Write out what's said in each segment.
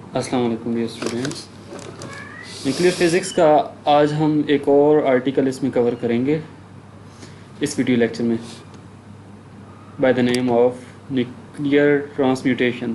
अस्सलाम वालेकुम dear students. Nuclear physics का आज हम एक और आर्टिकल इसमें कवर करेंगे इस वीडियो लेक्चर में, by the name of nuclear transmutation.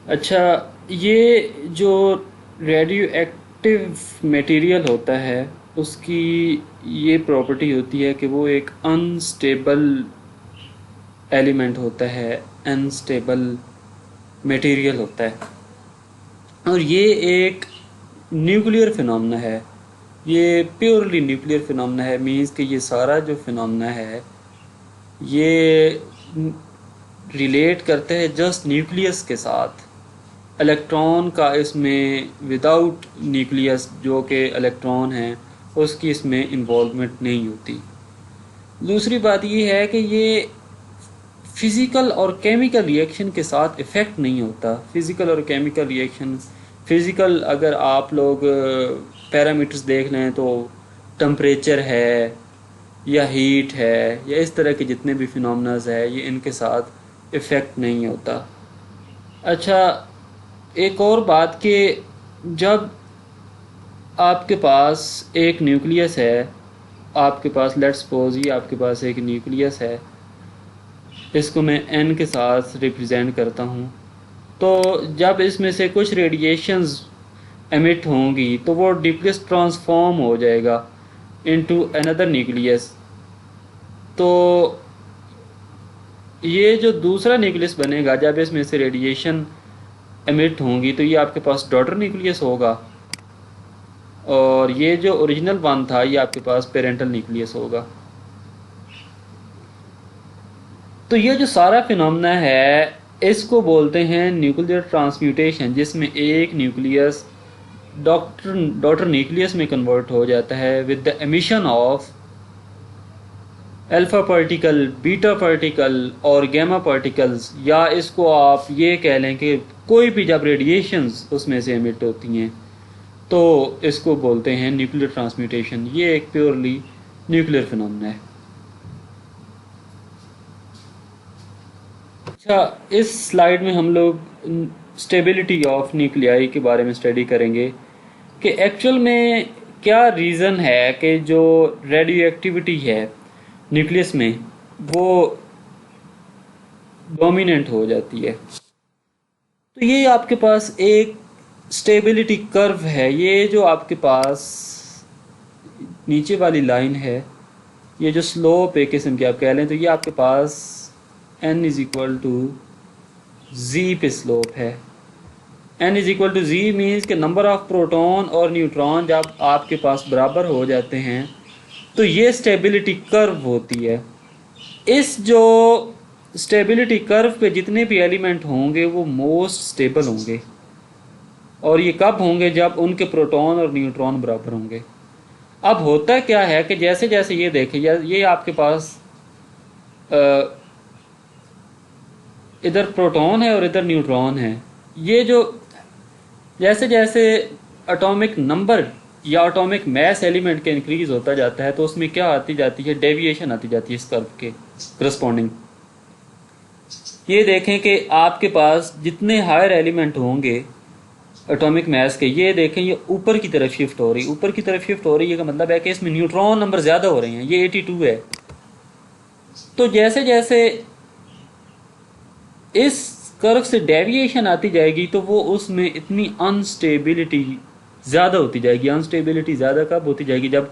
अच्छा, ये जो रेडियो एक्टिव मटेरियल होता है उसकी ये प्रॉपर्टी होती है कि वो एक अनस्टेबल एलिमेंट होता है, अनस्टेबल मटेरियल होता है, और ये एक न्यूक्लियर फिनोमेना है। ये प्योरली न्यूक्लियर फिनोमेना है, मींस कि ये सारा जो फिनोमेना है ये रिलेट करते हैं जस्ट न्यूक्लियस के साथ। इलेक्ट्रॉन का इसमें विदाउट न्यूक्लियस जो कि इलेक्ट्रॉन है उसकी इसमें इन्वॉल्वमेंट नहीं होती। दूसरी बात ये है कि ये फिज़िकल और केमिकल रिएक्शन के साथ इफ़ेक्ट नहीं होता। फिज़िकल और केमिकल रिएक्शन, फिज़िकल अगर आप लोग पैरामीटर्स देख लें तो टम्परेचर है या हीट है या इस तरह के जितने भी फिनोमेनाज है ये इनके साथ इफ़ेक्ट नहीं होता। अच्छा, एक और बात कि जब आपके पास एक न्यूक्लियस है, आपके पास लेट्स सपोज ये आपके पास एक न्यूक्लियस है, इसको मैं n के साथ रिप्रेजेंट करता हूँ, तो जब इसमें से कुछ रेडिएशंस एमिट होंगी तो वो न्यूक्लियस ट्रांसफॉर्म हो जाएगा इनटू अनदर न्यूक्लियस। तो ये जो दूसरा न्यूक्लियस बनेगा जब इसमें से रेडिएशन एमिट होंगी तो ये आपके पास डॉटर न्यूक्लियस होगा, और ये जो ओरिजिनल वन था ये आपके पास पेरेंटल न्यूक्लियस होगा। तो ये जो सारा फिनोमेना है इसको बोलते हैं न्यूक्लियर ट्रांसम्यूटेशन, जिसमें एक न्यूक्लियस डॉटर न्यूक्लियस में कन्वर्ट हो जाता है with the emission of alpha particle, beta particle और गामा पार्टिकल्स, या इसको आप ये कह लें कि कोई भी जब रेडिएशंस उसमें से एमिट होती हैं तो इसको बोलते हैं न्यूक्लियर ट्रांसम्यूटेशन। ये एक प्योरली न्यूक्लियर फिनोमेना है। अच्छा, इस स्लाइड में हम लोग स्टेबिलिटी ऑफ न्यूक्लियाई के बारे में स्टडी करेंगे कि एक्चुअल में क्या रीज़न है कि जो रेडियो एक्टिविटी है न्यूक्लियस में वो डोमिनेंट हो जाती है। तो ये आपके पास एक स्टेबिलिटी कर्व है। ये जो आपके पास नीचे वाली लाइन है, ये जो स्लोप एक किस्म की आप कह लें, तो ये आपके पास n is equal to Z पे स्लोप है। n is equal to Z means के नंबर ऑफ प्रोटॉन और न्यूट्रॉन जब आपके पास बराबर हो जाते हैं तो ये स्टेबिलिटी कर्व होती है। इस जो स्टेबिलिटी कर्व पे जितने भी एलिमेंट होंगे वो मोस्ट स्टेबल होंगे, और ये कब होंगे? जब उनके प्रोटॉन और न्यूट्रॉन बराबर होंगे। अब होता क्या है कि जैसे जैसे ये देखें, ये आपके पास इधर प्रोटॉन है और इधर न्यूट्रॉन है। ये जो जैसे जैसे एटॉमिक नंबर या एटॉमिक मैस एलिमेंट के इंक्रीज होता जाता है तो उसमें क्या आती जाती है? डेविएशन आती जाती है इस कर्व के करस्पॉन्डिंग। ये देखें कि आपके पास जितने हायर एलिमेंट होंगे एटॉमिक मैस के, ये देखें ये ऊपर की तरफ शिफ्ट हो रही, ऊपर की तरफ शिफ्ट हो रही है का मतलब है कि इसमें न्यूट्रॉन नंबर ज़्यादा हो रहे हैं। ये 82 है। तो जैसे जैसे इस कर्व से डेविएशन आती जाएगी तो वो उसमें इतनी अनस्टेबिलिटी ज़्यादा होती जाएगी। अनस्टेबिलिटी ज़्यादा कब होती जाएगी? जब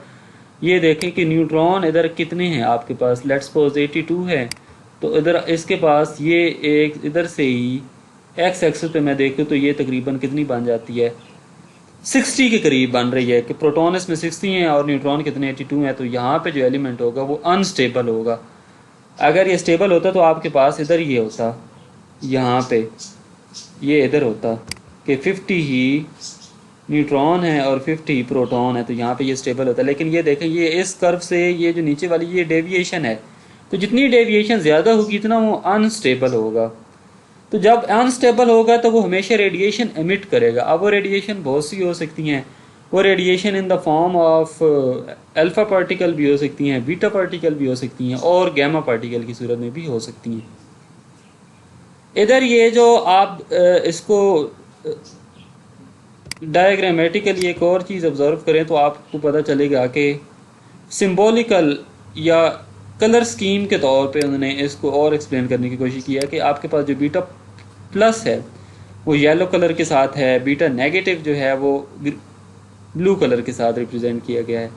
ये देखें कि न्यूट्रॉन इधर कितने हैं आपके पास, लेट्स सपोज 82 है, तो इधर इसके पास ये एक इधर से ही एक्स एक्सिस पे मैं देखूँ तो ये तकरीबन कितनी बन जाती है? 60 के करीब बन रही है कि प्रोटॉन इसमें 60 हैं और न्यूट्रॉन कितने 82 हैं। तो यहाँ पे जो एलिमेंट होगा वो अनस्टेबल होगा। अगर ये स्टेबल होता तो आपके पास इधर ये होता, यहाँ पे ये इधर होता कि 50 ही न्यूट्रॉन है और 50 ही प्रोटॉन है, तो यहाँ पे ये स्टेबल होता है। लेकिन ये देखें ये इस कर्व से ये जो नीचे वाली ये डेविएशन है, तो जितनी डेविएशन ज़्यादा होगी इतना वो अनस्टेबल होगा। तो जब अनस्टेबल होगा तो वो हमेशा रेडिएशन एमिट करेगा। अब वो रेडिएशन बहुत सी हो सकती हैं। वो radiation in the form of alpha particle भी हो सकती हैं, बीटा पार्टिकल भी हो सकती हैं, और गामा पार्टिकल की सूरत में भी हो सकती हैं। इधर ये जो आप इसको डायग्रामेटिकली एक और चीज़ ऑब्जर्व करें तो आपको पता चलेगा कि सिंबॉलिकल या कलर स्कीम के तौर पे उन्होंने इसको और एक्सप्लेन करने की कोशिश की है कि आपके पास जो बीटा प्लस है वो येलो कलर के साथ है, बीटा नेगेटिव जो है वो ब्लू कलर के साथ रिप्रेजेंट किया गया है,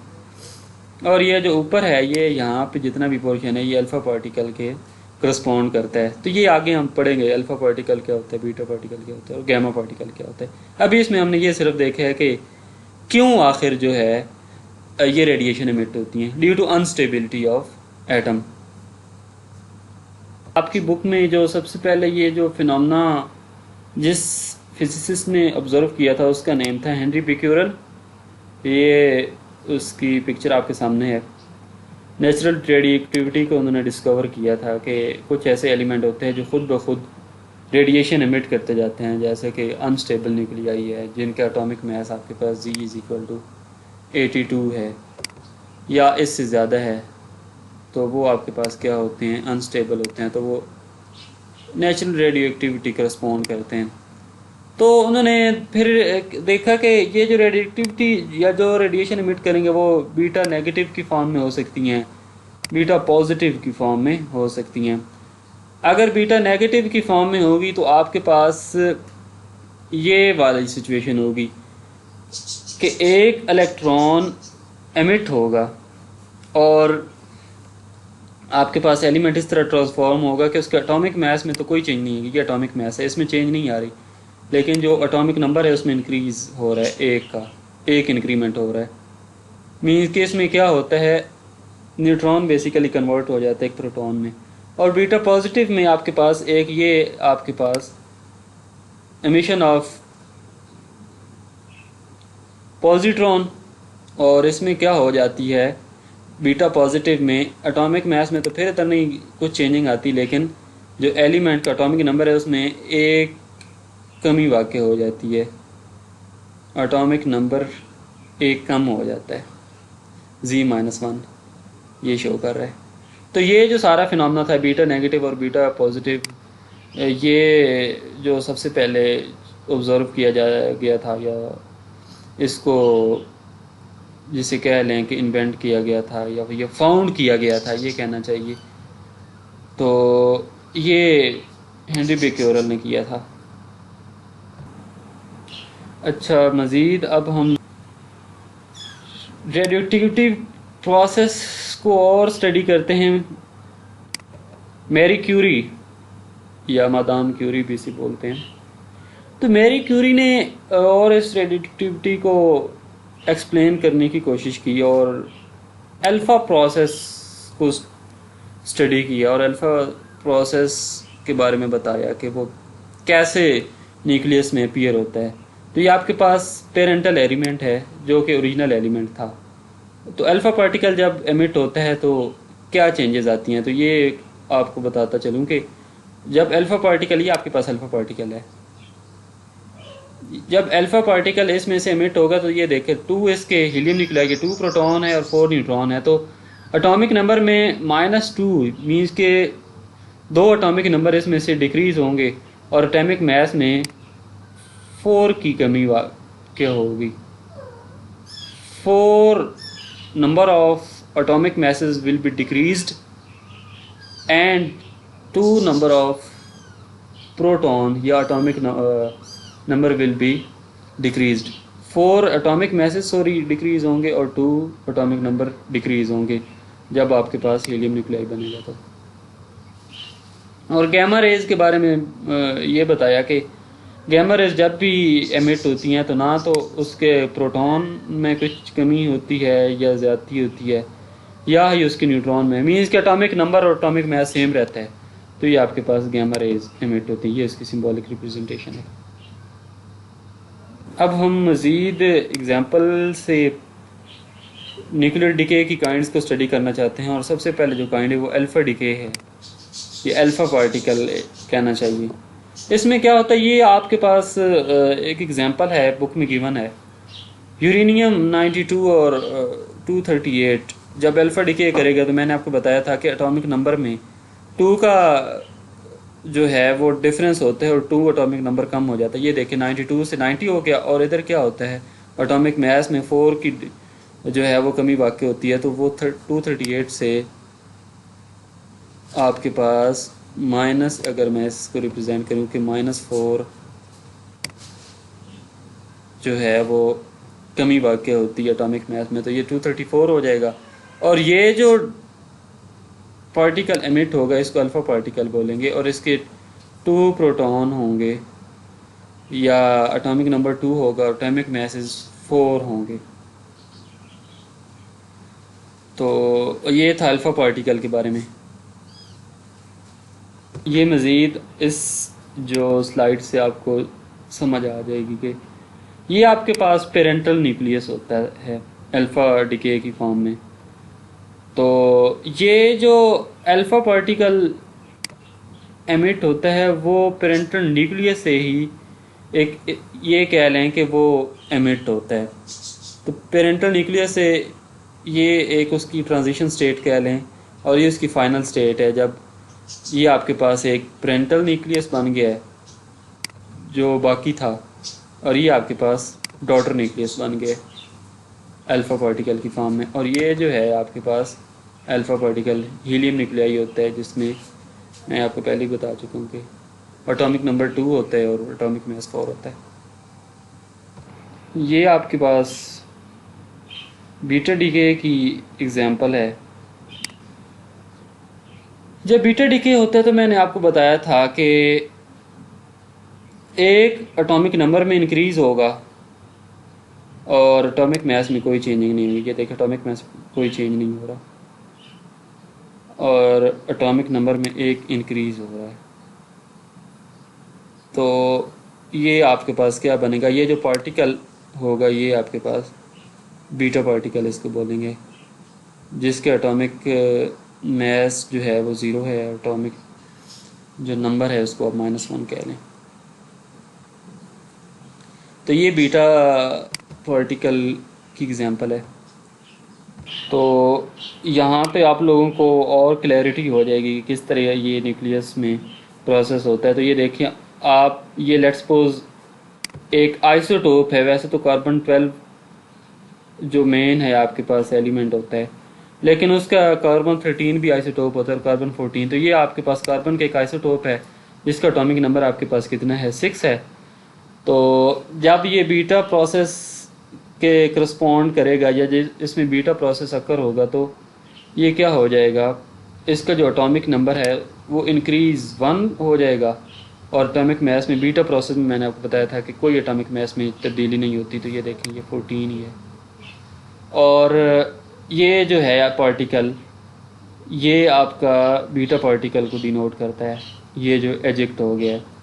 और ये जो ऊपर है ये यहाँ पे जितना भी पोर्शन है ये अल्फ़ा पार्टिकल के करस्पॉन्ड करता है। तो ये आगे हम पढ़ेंगे अल्फ़ा पार्टिकल क्या होता है, बीटा पार्टिकल क्या होता है और गैमा पार्टिकल क्या होता है। अभी इसमें हमने ये सिर्फ देखा है कि क्यों आखिर जो है ये रेडिएशन इमिट होती हैं, due to instability of atom. आपकी बुक में जो सबसे पहले ये जो फिनोमेना जिस फिजिसिस्ट ने ऑब्जर्व किया था उसका नेम था हेनरी बिक्यूरेल। ये उसकी पिक्चर आपके सामने है। नेचुरल रेडिएटिविटी को उन्होंने डिस्कवर किया था कि कुछ ऐसे एलिमेंट होते हैं जो खुद ब खुद रेडिएशन इमिट करते जाते हैं, जैसे कि अनस्टेबल न्यूक्लियाई है जिनका एटॉमिक मास आपके पास G = 82 है या इससे ज़्यादा है, तो वो आपके पास क्या होते हैं, अनस्टेबल होते हैं, तो वो नेचुरल रेडियोएक्टिविटी का रिस्पॉन्ड करते हैं। तो उन्होंने फिर देखा कि ये जो रेडिएटिविटी या जो रेडिएशन इमिट करेंगे वो बीटा नेगेटिव की फॉर्म में हो सकती हैं, बीटा पॉजिटिव की फॉर्म में हो सकती हैं। अगर बीटा नेगेटिव की फॉर्म में होगी तो आपके पास ये वाली सिचुएशन होगी कि एक इलेक्ट्रॉन एमिट होगा और आपके पास एलिमेंट इस तरह ट्रांसफॉर्म होगा कि उसके एटॉमिक मास में तो कोई चेंज नहीं है, ये एटॉमिक मास है इसमें चेंज नहीं आ रही, लेकिन जो एटॉमिक नंबर है उसमें इंक्रीज हो रहा है, एक इंक्रीमेंट हो रहा है। मीन्स के इसमें क्या होता है, न्यूट्रॉन बेसिकली कन्वर्ट हो जाता है एक प्रोटॉन में। और बीटा पॉजिटिव में आपके पास एक ये आपके पास एमिशन ऑफ पॉजिट्रॉन, और इसमें क्या हो जाती है बीटा पॉजिटिव में एटॉमिक मास में तो फिर इतना नहीं कुछ चेंजिंग आती, लेकिन जो एलिमेंट का एटॉमिक नंबर है उसमें एक कमी वाक़ई हो जाती है, एटॉमिक नंबर एक कम हो जाता है, G-1 ये शो कर रहा है। तो ये जो सारा फिनोमेना था बीटा नेगेटिव और बीटा पॉजिटिव, ये जो सबसे पहले ऑब्जर्व किया गया था या इसको जिसे कह लें कि इन्वेंट किया गया था या ये फाउंड किया गया था ये कहना चाहिए, तो ये हेनरी बिक्यूरेल ने किया था। अच्छा, मज़ीद अब हम रेडियोएक्टिविटी प्रोसेस को और स्टडी करते हैं। मैरी क्यूरी या मादाम क्यूरी भी इसे बोलते हैं। तो मैरी क्यूरी ने और इस रेडियोएक्टिविटी को एक्सप्लेन करने की कोशिश की और अल्फ़ा प्रोसेस को स्टडी किया और अल्फ़ा प्रोसेस के बारे में बताया कि वो कैसे न्यूक्लियस में अपीयर होता है। तो ये आपके पास पेरेंटल एलिमेंट है जो कि ओरिजिनल एलिमेंट था। तो अल्फ़ा पार्टिकल जब एमिट होता है तो क्या चेंजेस आती हैं, तो ये आपको बताता चलूँ कि जब अल्फ़ा पार्टिकल, ये आपके पास अल्फ़ा पार्टिकल है, जब अल्फ़ा पार्टिकल इसमें से एमिट होगा तो ये देखें 2 इसके हीलियम न्यूक्लियाई के 2 प्रोटॉन है और 4 न्यूट्रॉन है, तो एटॉमिक नंबर में -2 मीन्स के 2 एटॉमिक नंबर इसमें से डिक्रीज़ होंगे और एटॉमिक मास में 4 की कमी क्या होगी। 4 number of atomic masses will be decreased and 2 number of proton या atomic number will be decreased. 4 atomic masses decrease होंगे और 2 एटॉमिक नंबर डिक्रीज होंगे जब आपके पास हीलियम न्यूक्लियाई बनेगा। तो और गैमा रेज के बारे में ये बताया कि गैमा रेज जब भी एमिट होती हैं तो ना तो उसके प्रोटॉन में कुछ कमी होती है या ज़्यादती होती है या ही उसके न्यूट्रॉन में, मीन्स के एटॉमिक नंबर और एटॉमिक मास सेम रहता है, तो ये आपके पास गैमा रेज एमिट होती है। ये इसकी सिंबॉलिक रिप्रेजेंटेशन है। अब हम मज़ीद एग्जांपल से न्यूक्लियर डिके की काइंड्स को स्टडी करना चाहते हैं और सबसे पहले जो काइंड है वो अल्फ़ा डिके है, ये अल्फ़ा पार्टिकल कहना चाहिए। इसमें क्या होता है, ये आपके पास एक एग्जांपल है बुक में गिवन है, यूरेनियम 92 और 238 जब अल्फ़ा डिके करेगा तो मैंने आपको बताया था कि एटॉमिक नंबर में 2 का जो है वो डिफरेंस होते हैं और 2 एटॉमिक नंबर कम हो जाता है। ये देखिए 92 से 90 हो गया, और इधर क्या होता है एटॉमिक मास में 4 की जो है वो कमी वाक़ई होती है, तो वो 238 से आपके पास माइनस, अगर मैं इसको रिप्रेजेंट करूँ कि -4 जो है वो कमी वाक़ई होती है एटॉमिक मास में, तो ये 234 हो जाएगा। और ये जो पार्टिकल एमिट होगा इसको अल्फ़ा पार्टिकल बोलेंगे, और इसके 2 प्रोटॉन होंगे या एटॉमिक नंबर 2 होगा, एटॉमिक मासेस 4 होंगे। तो ये था अल्फ़ा पार्टिकल के बारे में। ये मज़ीद इस जो स्लाइड से आपको समझ आ जाएगी कि ये आपके पास पेरेंटल न्यूक्लियस होता है अल्फ़ा डिके की फॉर्म में। तो ये जो अल्फ़ा पार्टिकल एमिट होता है वो पेरेंटल न्यूक्लियस से ही एक ये कह लें कि वो एमिट होता है। तो पेरेंटल न्यूक्लियस से ये एक उसकी ट्रांजिशन स्टेट कह लें, और ये उसकी फाइनल स्टेट है जब ये आपके पास एक पेरेंटल न्यूक्लियस बन गया है जो बाकी था, और ये आपके पास डॉटर न्यूक्लियस बन गया अल्फ़ा पार्टिकल की फॉर्म में। और ये जो है आपके पास अल्फ़ा पार्टिकल हीलियम न्यूक्लियाई होता है, जिसमें मैं आपको पहले ही बता चुका हूँ कि एटॉमिक नंबर 2 होता है और एटॉमिक मास 4 होता है। ये आपके पास बीटा डीके की एग्जांपल है। जब बीटा डीके होता है तो मैंने आपको बताया था कि एक एटॉमिक नंबर में इंक्रीज़ होगा और एटॉमिक मास में कोई चेंजिंग नहीं हुई। ये देखिए एटॉमिक मास कोई चेंज नहीं हो रहा, और एटॉमिक नंबर में एक इंक्रीज़ हो रहा है। तो ये आपके पास क्या बनेगा, ये जो पार्टिकल होगा ये आपके पास बीटा पार्टिकल इसको बोलेंगे, जिसके एटॉमिक मास जो है वो 0 है, एटॉमिक जो नंबर है उसको आप -1 कह लें। तो ये बीटा पार्टिकल की एग्जांपल है। तो यहाँ पे आप लोगों को और क्लैरिटी हो जाएगी कि किस तरह ये न्यूक्लियस में प्रोसेस होता है। तो ये देखिए आप, ये लेट्स सपोज एक आइसोटोप है, वैसे तो कार्बन 12 जो मेन है आपके पास एलिमेंट होता है, लेकिन उसका कार्बन 13 भी आइसोटोप होता है, कार्बन 14। तो ये आपके पास कार्बन का एक आइसोटोप है जिसका एटॉमिक नंबर आपके पास कितना है, 6 है। तो जब ये बीटा प्रोसेस के करस्पॉन्ड करेगा या इसमें बीटा प्रोसेस अकर होगा तो ये क्या हो जाएगा, इसका जो एटॉमिक नंबर है वो इंक्रीज़ 1 हो जाएगा, और एटॉमिक मास में बीटा प्रोसेस में मैंने आपको बताया था कि कोई एटॉमिक मास में तब्दीली नहीं होती। तो ये देखें ये 14 ही है। और ये जो है पार्टिकल, ये आपका बीटा पार्टिकल को डिनोट करता है, ये जो एजेक्ट हो गया है।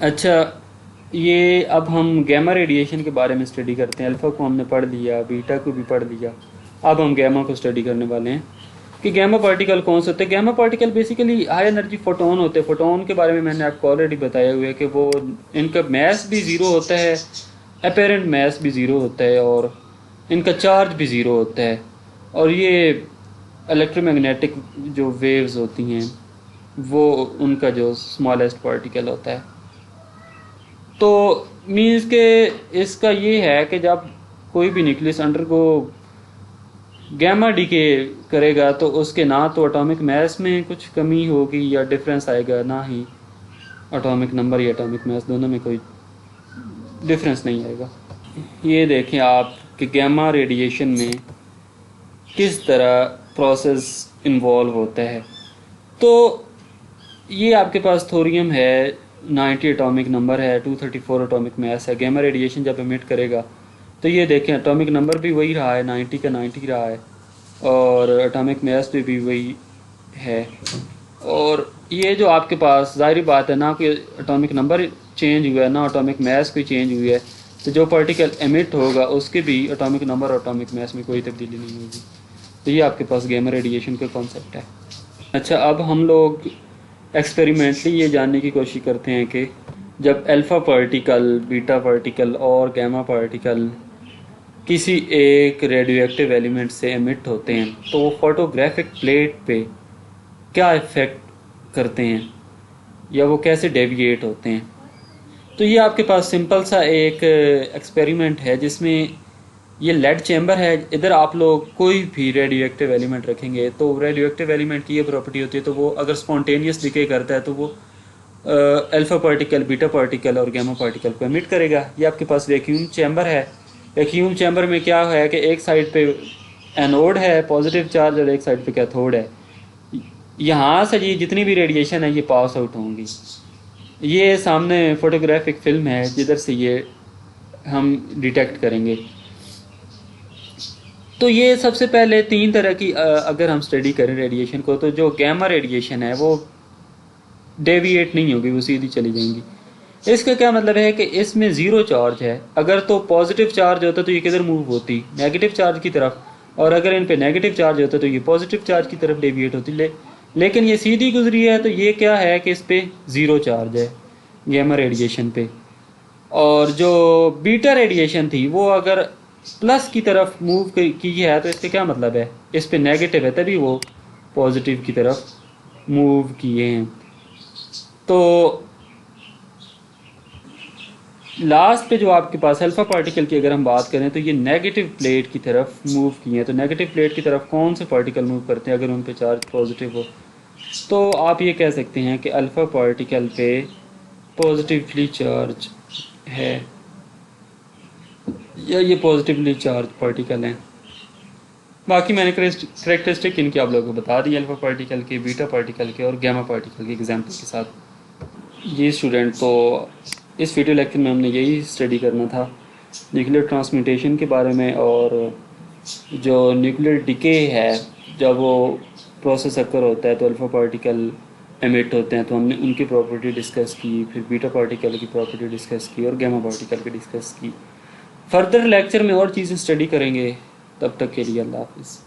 अच्छा, ये अब हम गैमा रेडिएशन के बारे में स्टडी करते हैं। अल्फ़ा को हमने पढ़ लिया, बीटा को भी पढ़ लिया, अब हम गैमा को स्टडी करने वाले हैं कि गैमा पार्टिकल कौन से होते हैं। Gamma particle basically high energy photon होते हैं। फोटोन के बारे में मैंने आपको ऑलरेडी बताया हुआ है कि वो इनका मास भी 0 होता है, अपेरेंट मास भी 0 होता है, और इनका चार्ज भी 0 होता है, और ये इलेक्ट्रोमैग्नेटिक जो वेव्स होती हैं वो उनका जो स्मॉलेस्ट पार्टिकल होता है। तो मीन्स के इसका ये है कि जब कोई भी न्यूक्लियस अंडर को गैमा डीके करेगा तो उसके ना तो एटॉमिक मास में कुछ कमी होगी या डिफरेंस आएगा, ना ही एटॉमिक नंबर या एटॉमिक मास दोनों में कोई डिफरेंस नहीं आएगा। ये देखें आप कि गैमा रेडिएशन में किस तरह प्रोसेस इन्वॉल्व होता है। तो ये आपके पास थोरियम है, 90 एटॉमिक नंबर है, 234 एटॉमिक मास है। गैमा रेडिएशन जब एमिट करेगा तो ये देखें एटॉमिक नंबर भी वही रहा है, 90 का 90 रहा है, और एटॉमिक मास भी वही है। और ये जो आपके पास जाहिर बात है ना कि एटॉमिक नंबर चेंज हुआ है ना एटॉमिक मास कोई चेंज हुई है, तो जो पार्टिकल एमिट होगा उसके भी एटॉमिक नंबर और एटॉमिक मास में कोई तब्दीली नहीं होगी। तो ये आपके पास गैमा रेडिएशन का कॉन्सेप्ट है। अच्छा, अब हम लोग एक्सपेरिमेंटली ये जानने की कोशिश करते हैं कि जब अल्फ़ा पार्टिकल, बीटा पार्टिकल और गैमा पार्टिकल किसी एक रेडियोएक्टिव एलिमेंट से एमिट होते हैं तो वो फोटोग्राफिक प्लेट पे क्या इफ़ेक्ट करते हैं या वो कैसे डेविएट होते हैं। तो ये आपके पास सिंपल सा एक एक्सपेरिमेंट है जिसमें ये लेड चैम्बर है। इधर आप लोग कोई भी रेडियो एक्टिव एलिमेंट रखेंगे तो रेडियो एक्टिव एलिमेंट की ये प्रॉपर्टी होती है, तो वो अगर स्पॉन्टेनियस डिके करता है तो वो अल्फ़ा पार्टिकल, बीटा पार्टिकल और गैमा पार्टिकल को एमिट करेगा। ये आपके पास वैक्यूम चैम्बर है। वैक्यूम चैम्बर में क्या है कि एक साइड पे एनोड है पॉजिटिव चार्ज और एक साइड पे कैथोड है। यहाँ से ये जितनी भी रेडिएशन है ये पास आउट होंगी। ये सामने फोटोग्राफिक फिल्म है जिधर से ये हम डिटेक्ट करेंगे। तो ये सबसे पहले तीन तरह की अगर हम स्टडी करें रेडिएशन को, तो जो गैमा रेडिएशन है वो डेविएट नहीं होगी, वो सीधी चली जाएंगी। इसका क्या मतलब है कि इसमें ज़ीरो चार्ज है। अगर तो पॉजिटिव चार्ज होता तो ये किधर मूव होती, नेगेटिव चार्ज की तरफ, और अगर इन पे नेगेटिव चार्ज होता तो ये पॉजिटिव चार्ज की तरफ डेविएट होती। लेकिन ये सीधी गुजरी है तो ये क्या है कि इस पर ज़ीरो चार्ज है गैमा रेडिएशन पे। और जो बीटा रेडिएशन थी वो अगर प्लस की तरफ मूव की है तो इसका क्या मतलब है, इस पे नेगेटिव है तभी वो पॉजिटिव की तरफ मूव किए हैं। तो लास्ट पे जो आपके पास अल्फ़ा पार्टिकल की अगर हम बात करें तो ये नेगेटिव प्लेट की तरफ मूव किए हैं। तो नेगेटिव प्लेट की तरफ कौन से पार्टिकल मूव करते हैं अगर उन पे चार्ज पॉजिटिव हो, तो आप ये कह सकते हैं कि अल्फ़ा पार्टिकल पे पॉजिटिवली चार्ज है या ये पॉजिटिवली चार्ज पार्टिकल हैं। बाकी मैंने करेक्टरिस्टिक इनकी आप लोगों को बता दी, अल्फ़ा पार्टिकल के, बीटा पार्टिकल के और गैमा पार्टिकल के एग्जाम्पल के साथ। ये स्टूडेंट, तो इस वीडियो लेक्चर में हमने यही स्टडी करना था न्यूक्लियर ट्रांसम्यूटेशन के बारे में, और जो न्यूक्लियर डिके है जब वो प्रोसेस अकर होता है तो अल्फ़ा पार्टिकल एमिट होते हैं, तो हमने उनकी प्रॉपर्टी डिस्कस की, फिर बीटा पार्टिकल की प्रॉपर्टी डिस्कस की और गैमा पार्टिकल की डिस्कस की। फर्दर लेक्चर में और चीज़ें स्टडी करेंगे। तब तक के लिए अल्लाह हाफ़िज़।